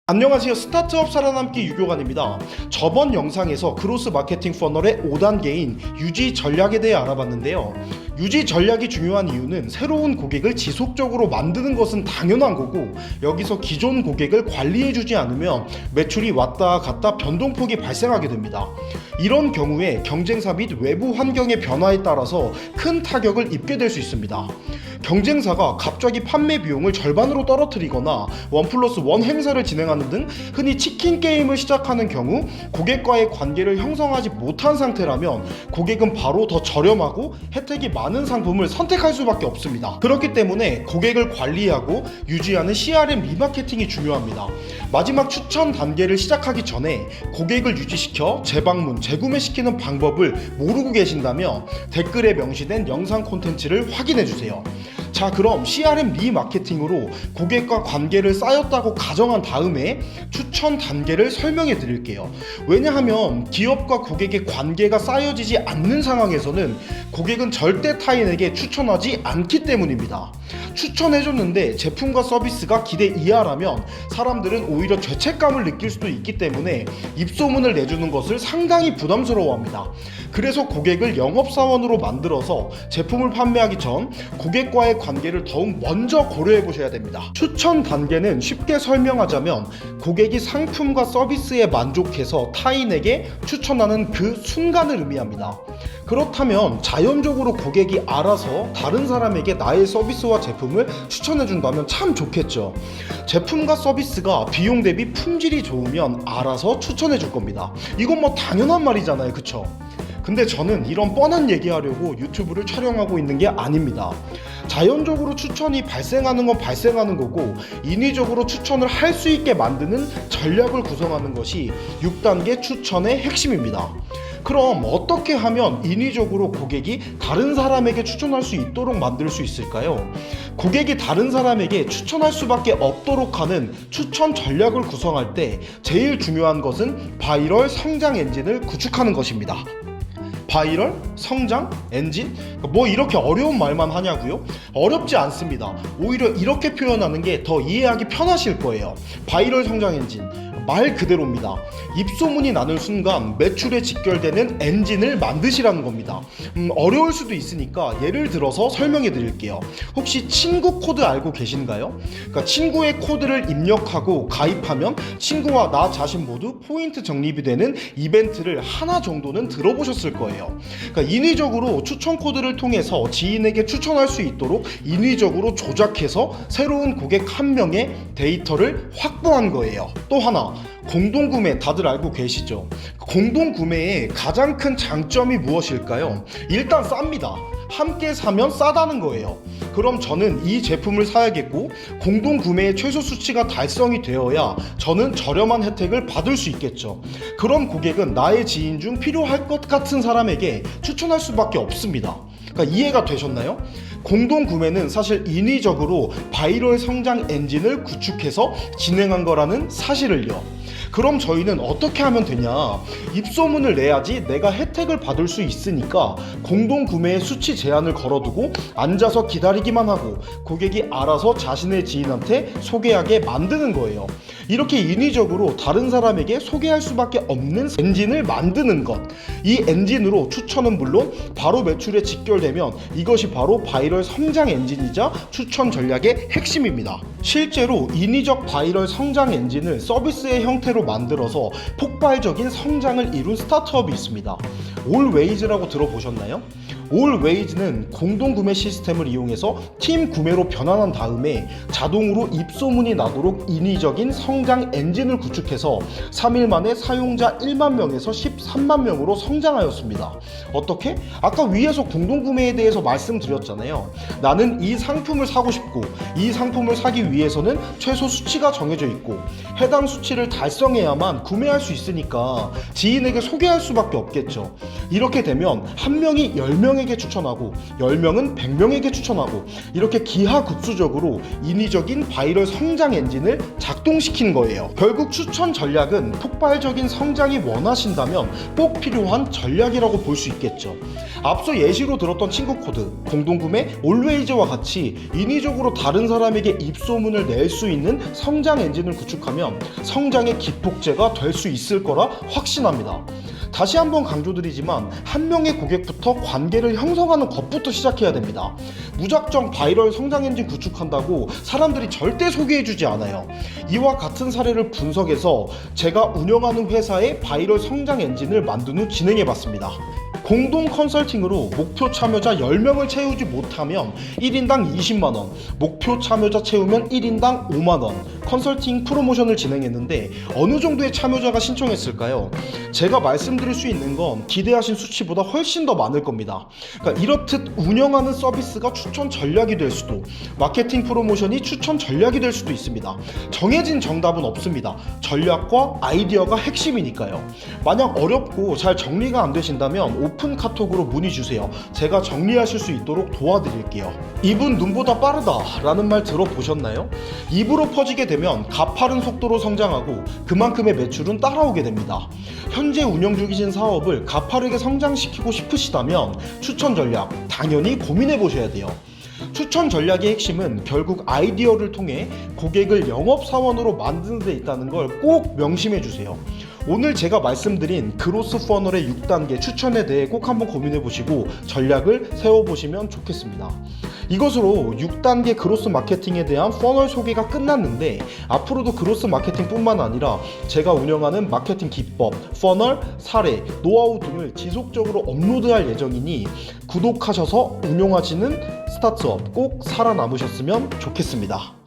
안녕하세요. 스타트업 살아남기 유교관입니다. 저번 영상에서 그로스 마케팅 퍼널의 5단계인 유지 전략에 대해 알아봤는데요. 유지 전략이 중요한 이유는 새로운 고객을 지속적으로 만드는 것은 당연한 거고, 여기서 기존 고객을 관리해주지 않으면 매출이 왔다 갔다 변동폭이 발생하게 됩니다. 이런 경우에 경쟁사 및 외부 환경의 변화에 따라서 큰 타격을 입게 될 수 있습니다. 경쟁사가 갑자기 판매 비용을 절반으로 떨어뜨리거나 1+1 행사를 진행하는 등 흔히 치킨 게임을 시작하는 경우 고객과의 관계를 형성하지 못한 상태라면 고객은 바로 더 저렴하고 혜택이 많은 상품을 선택할 수밖에 없습니다. 그렇기 때문에 고객을 관리하고 유지하는 CRM 리마케팅이 중요합니다. 마지막 추천 단계를 시작하기 전에 고객을 유지시켜 재방문, 재구매시키는 방법을 모르고 계신다면 댓글에 명시된 영상 콘텐츠를 확인해주세요. 자, 그럼 CRM 리마케팅으로 고객과 관계를 쌓였다고 가정한 다음에 추천 단계를 설명해 드릴게요. 왜냐하면 기업과 고객의 관계가 쌓여지지 않는 상황에서는 고객은 절대 타인에게 추천하지 않기 때문입니다. 추천해줬는데 제품과 서비스가 기대 이하라면 사람들은 오히려 죄책감을 느낄 수도 있기 때문에 입소문을 내주는 것을 상당히 부담스러워합니다. 그래서 고객을 영업사원으로 만들어서 제품을 판매하기 전 고객과의 관계를 더욱 먼저 고려해 보셔야 됩니다. 추천 단계는 쉽게 설명하자면 고객이 상품과 서비스에 만족해서 타인에게 추천하는 그 순간을 의미합니다. 그렇다면 자연적으로 고객이 알아서 다른 사람에게 나의 서비스와 제품을 추천해 준다면 참 좋겠죠. 제품과 서비스가 비용 대비 품질이 좋으면 알아서 추천해 줄 겁니다. 이건 뭐 당연한 말이잖아요, 그쵸? 근데 저는 이런 뻔한 얘기하려고 유튜브를 촬영하고 있는 게 아닙니다. 자연적으로 추천이 발생하는 건 발생하는 거고, 인위적으로 추천을 할 수 있게 만드는 전략을 구성하는 것이 6단계 추천의 핵심입니다. 그럼 어떻게 하면 인위적으로 고객이 다른 사람에게 추천할 수 있도록 만들 수 있을까요? 고객이 다른 사람에게 추천할 수밖에 없도록 하는 추천 전략을 구성할 때 제일 중요한 것은 바이럴 성장 엔진을 구축하는 것입니다. 바이럴? 성장? 엔진? 뭐 이렇게 어려운 말만 하냐고요? 어렵지 않습니다. 오히려 이렇게 표현하는 게 더 이해하기 편하실 거예요. 바이럴 성장 엔진, 말 그대로입니다. 입소문이 나는 순간 매출에 직결되는 엔진을 만드시라는 겁니다. 어려울 수도 있으니까 예를 들어서 설명해 드릴게요. 혹시 친구 코드 알고 계신가요? 그러니까 친구의 코드를 입력하고 가입하면 친구와 나 자신 모두 포인트 적립이 되는 이벤트를 하나 정도는 들어보셨을 거예요. 그러니까 인위적으로 추천 코드를 통해서 지인에게 추천할 수 있도록 인위적으로 조작해서 새로운 고객 한 명의 데이터를 확보한 거예요. 또 하나, 공동구매 다들 알고 계시죠? 공동구매의 가장 큰 장점이 무엇일까요? 일단 쌉니다. 함께 사면 싸다는 거예요. 그럼 저는 이 제품을 사야겠고 공동구매의 최소 수치가 달성이 되어야 저는 저렴한 혜택을 받을 수 있겠죠. 그럼 고객은 나의 지인 중 필요할 것 같은 사람에게 추천할 수밖에 없습니다. 그러니까 이해가 되셨나요? 공동구매는 사실 인위적으로 바이럴 성장 엔진을 구축해서 진행한 거라는 사실을요. 그럼 저희는 어떻게 하면 되냐? 입소문을 내야지 내가 혜택을 받을 수 있으니까 공동구매의 수치 제한을 걸어두고 앉아서 기다리기만 하고 고객이 알아서 자신의 지인한테 소개하게 만드는 거예요. 이렇게 인위적으로 다른 사람에게 소개할 수밖에 없는 엔진을 만드는 것, 이 엔진으로 추천은 물론 바로 매출에 직결되면 이것이 바로 바이럴 성장 엔진이자 추천 전략의 핵심입니다. 실제로 인위적 바이럴 성장 엔진을 서비스의 형태로 만들어서 폭발적인 성장을 이룬 스타트업이 있습니다. 올웨이즈라고 들어보셨나요? 올웨이즈는 공동구매 시스템을 이용해서 팀 구매로 변환한 다음에 자동으로 입소문이 나도록 인위적인 성장 엔진을 구축해서 3일 만에 사용자 1만 명에서 13만 명으로 성장하였습니다. 어떻게? 아까 위에서 공동구매에 대해서 말씀드렸잖아요. 나는 이 상품을 사고 싶고 이 상품을 사기 위해서는 최소 수치가 정해져 있고 해당 수치를 달성해야만 구매할 수 있으니까 지인에게 소개할 수밖에 없겠죠. 이렇게 되면 한 명이 10명에게 100명에게 추천하고 10명은 100명에게 추천하고 이렇게 기하급수적으로 인위적인 바이럴 성장 엔진을 작동시킨 거예요. 결국 추천 전략은 폭발적인 성장이 원하신다면 꼭 필요한 전략이라고 볼 수 있겠죠. 앞서 예시로 들었던 친구 코드, 공동구매, 올웨이즈와 같이 인위적으로 다른 사람에게 입소문을 낼 수 있는 성장 엔진을 구축하면 성장의 기폭제가 될 수 있을 거라 확신합니다. 다시 한번 강조드리지만 한 명의 고객부터 관계를 형성하는 것부터 시작해야 됩니다. 무작정 바이럴 성장 엔진 구축한다고 사람들이 절대 소개해주지 않아요. 이와 같은 사례를 분석해서 제가 운영하는 회사의 바이럴 성장 엔진을 만든 후 진행해봤습니다. 공동 컨설팅으로 목표 참여자 10명을 채우지 못하면 1인당 20만원, 목표 참여자 채우면 1인당 5만원 컨설팅 프로모션을 진행했는데 어느 정도의 참여자가 신청했을까요? 제가 말씀드릴 수 있는 건 기대하신 수치보다 훨씬 더 많을 겁니다. 그러니까 이렇듯 운영하는 서비스가 추천 전략이 될 수도, 마케팅 프로모션이 추천 전략이 될 수도 있습니다. 정해진 정답은 없습니다. 전략과 아이디어가 핵심이니까요. 만약 어렵고 잘 정리가 안 되신다면 오픈 카톡으로 문의 주세요. 제가 정리하실 수 있도록 도와드릴게요. 입은 눈보다 빠르다 라는 말 들어보셨나요? 입으로 퍼지게 되면 가파른 속도로 성장하고 그만큼의 매출은 따라오게 됩니다. 현재 운영 중이신 사업을 가파르게 성장시키고 싶으시다면 추천 전략 당연히 고민해 보셔야 돼요. 추천 전략의 핵심은 결국 아이디어를 통해 고객을 영업사원으로 만드는 데 있다는 걸 꼭 명심해 주세요. 오늘 제가 말씀드린 그로스 퍼널의 6단계 추천에 대해 꼭 한번 고민해 보시고 전략을 세워보시면 좋겠습니다. 이것으로 6단계 그로스 마케팅에 대한 퍼널 소개가 끝났는데 앞으로도 그로스 마케팅 뿐만 아니라 제가 운영하는 마케팅 기법, 퍼널, 사례, 노하우 등을 지속적으로 업로드할 예정이니 구독하셔서 운용하시는 스타트업 꼭 살아남으셨으면 좋겠습니다.